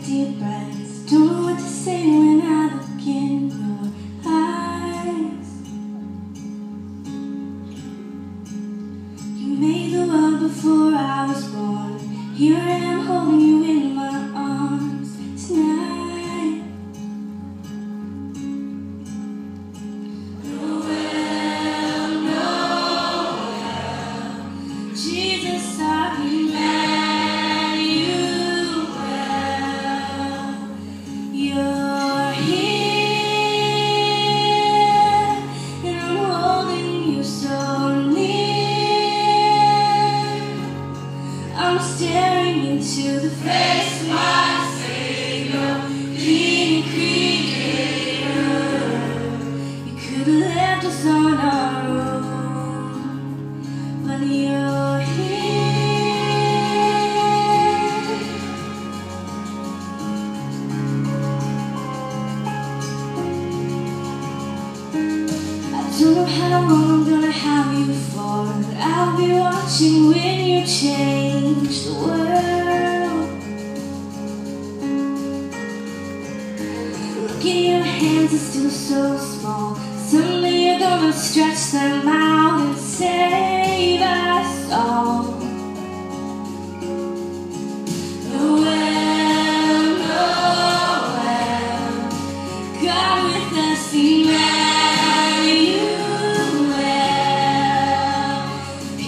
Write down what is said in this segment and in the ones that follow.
deep breaths. Don't know what to say when I look in your eyes. You made the world before I was born. Here I am holding you in my arms tonight. Noel, Noel, Jesus, our Emmanuel. You're here, and I'm holding you so near. I'm staring into the face of my Savior, King and Creator. You could have left us on our own, but you're here. I don't know how long I'm gonna have you for, but I'll be watching when you change the world. Look in your hands, are still so small. Someday you're gonna stretch them out and save us all. Noel, Noel, God with us, Emmanuel.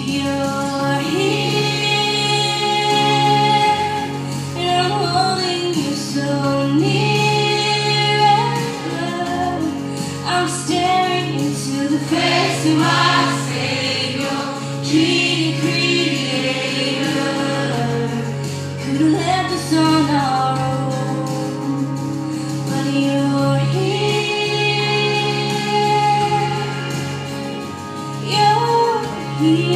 You're here, and I'm holding you so near. I'm staring into the face of my Savior, King and Creator. Could have left us on our own, but you're here. You're here.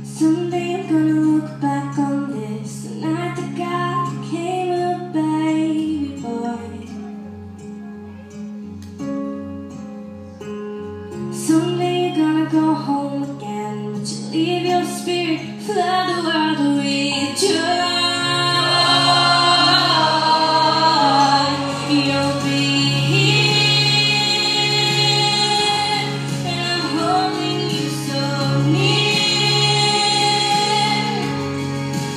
Someday I'm gonna look back on this, the night that God became a baby boy. Someday you're gonna go home again, but you leave your spirit, flood the world with joy. You'll be here, and I'm holding you so near.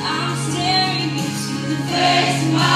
I'm staring into the face of my